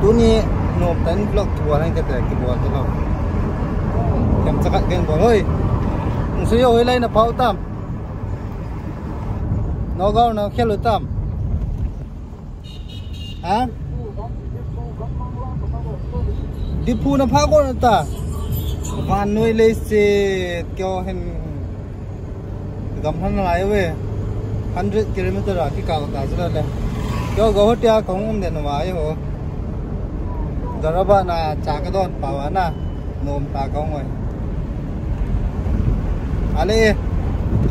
tu ni nộp đến vlog thua anh cái buồn thế nào em chắc cái buồn thôi một số yêu lấy là pháo tam nó gao nó khéo lưỡi tam hả đi phu nó phá con ta van nuôi lấy xe kêu hem gầm hắn lại về 100 km ra cái cao ta rất là kêu gấu tia không om đèn vào ấy đó bạn là trả cái đòn bảo án à nôm ta không rồi ali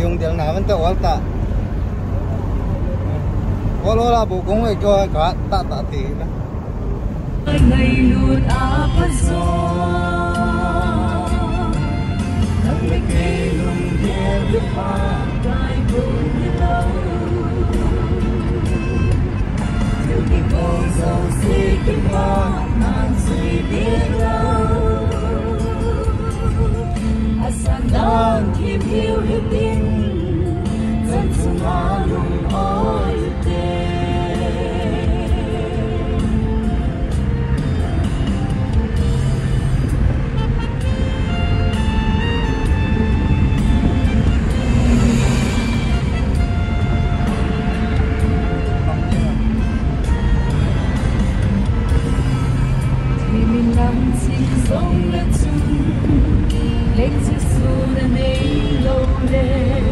dùng tiếng nào vẫn tự ổn ta có lẽ là bố cũng phải cho cả tạ tỷ đó ngày luôn áp gió thằng lịch ngày luôn nghe biết hoa cài buồn như lâu điều kỳ cô dâu xì kinh hoa nàng suy biết lâu asan đang kiếm yêu hết tin dân sung hoa lùng ôi sống lên chung lên chiếc xuồng lên ấy lâu lên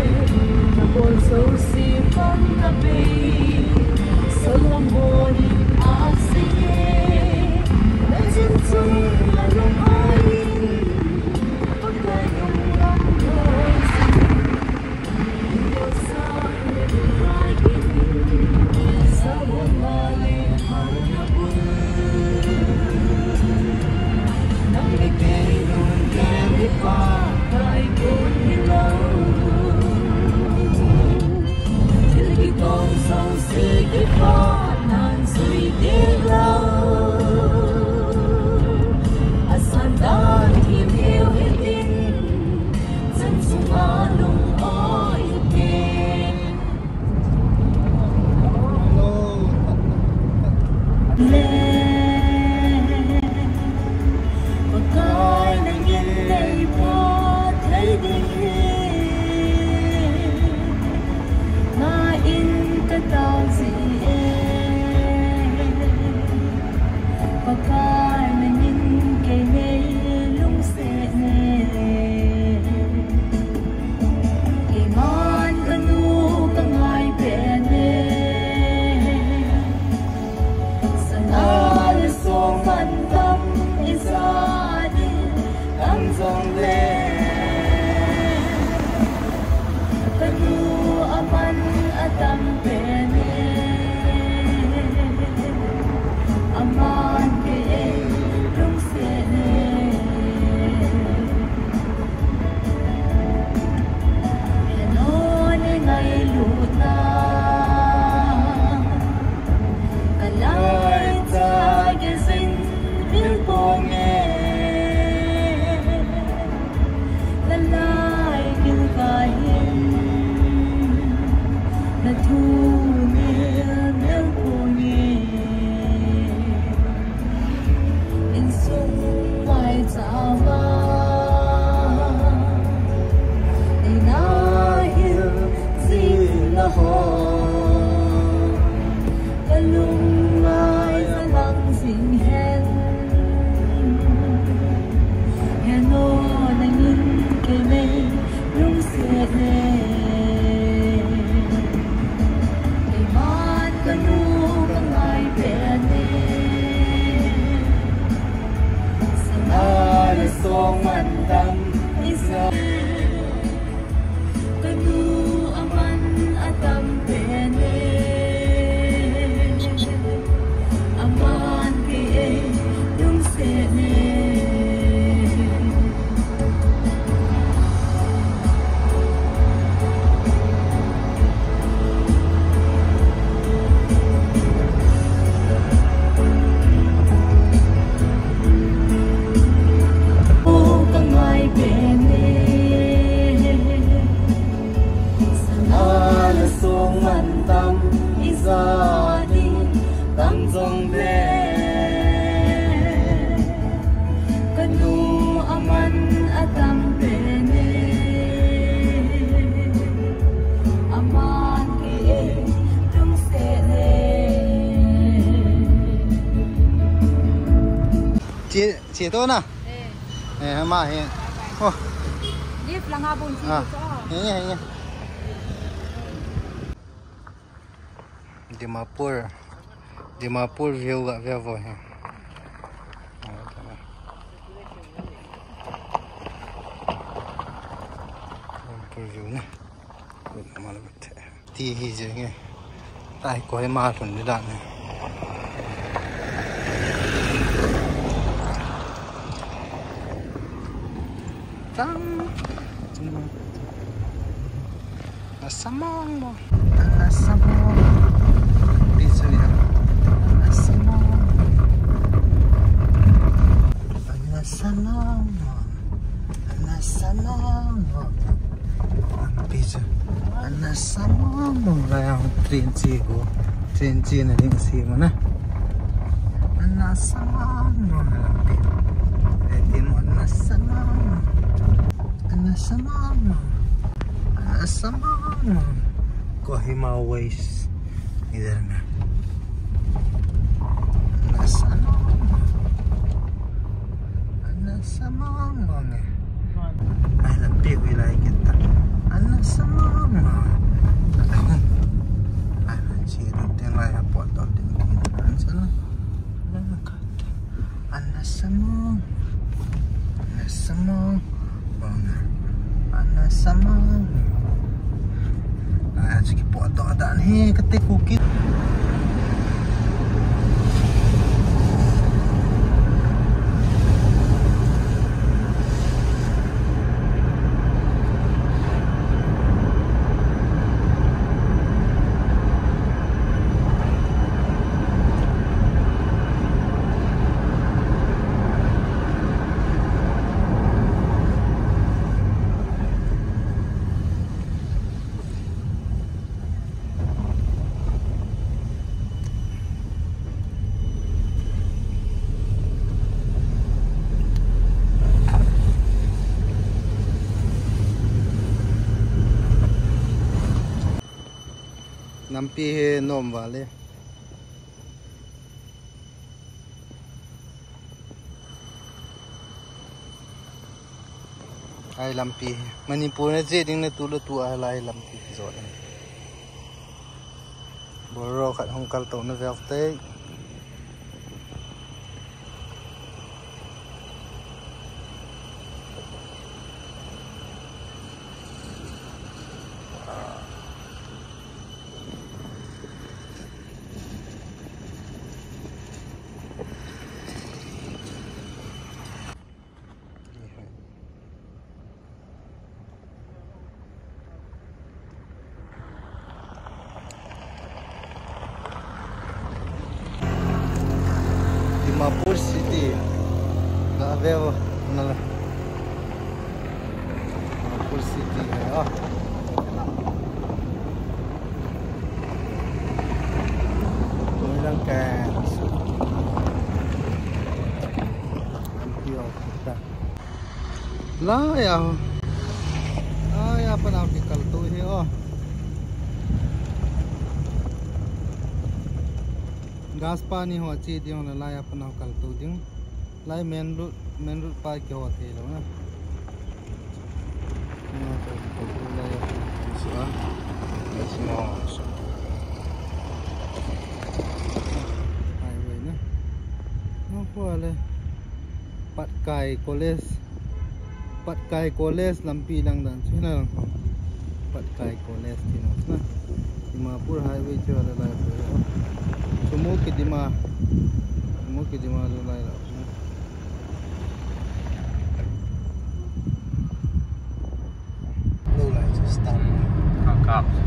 và buồn sâu xì phong là bì sâu lòng buồn áo xì lên chân chung là lòng ai bất kỳ lòng lòng thôi điều sao để được ai biết sao buồn mà lên hầu nó buồn qua cài buồn như lâu chỉ khi con sâu xì cái khó nàng suy tiếc lâu asan dan tìm yêu hết tin dân sung hoa lùng ôi kề chỉ tôi nè này mà hiện ô Lift là ngà bồn à nhé Dimapur view gak view voi Dimapur view nè malam ti hi je nge tai ko ma thun ni dan tang nasamong pizza ya nasamong pizza nasamong layang train na rin si mo na nasamong pwede mo nasamong Kohima Ways इधर में nasamong ay lampi wilayah kita nasamong ano chiro din ay apoto din kita sana nasamong ay sige po ato adaan he ketik bukit Nampi he nom wale ai lampi Manipur na je ding na tu ai lai lampi zo dan boro khat hong kal to na vek te Dimapur City gak veo na Dimapur City ah tulang kan lah ya apa nak pikal tu he oh gas pani ho chi diong la lai apna kal tu ding lai main road pa ke ho the lo na no to lai sa small highway na no ko le Patkai College lampi lang dan sina lang Patkai College tinos na Dimapur highway cho la lai Sumo ke Dima lo lai la low lights stop cops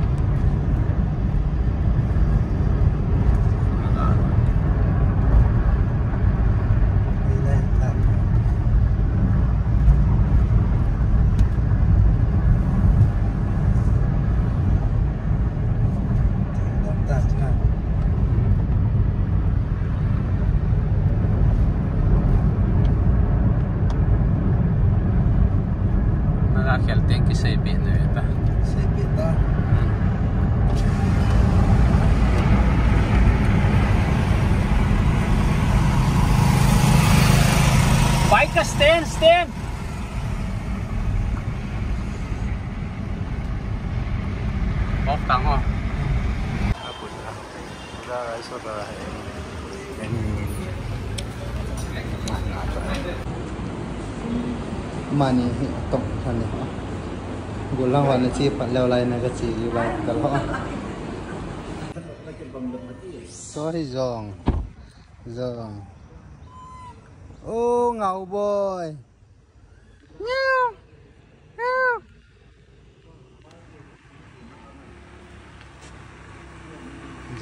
Khel teng ki sei be ne ta Stand. Off tanga. Mani tong kan ni. Gulang wan chi pat leo lai na ka chi yu lai ka lo. Sorry Zong. Oh, ngau boy. Meow. Meow.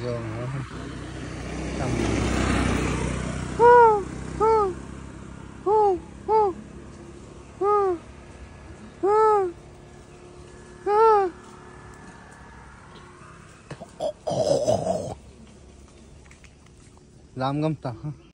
Zong. Tam. Lam ngam ta.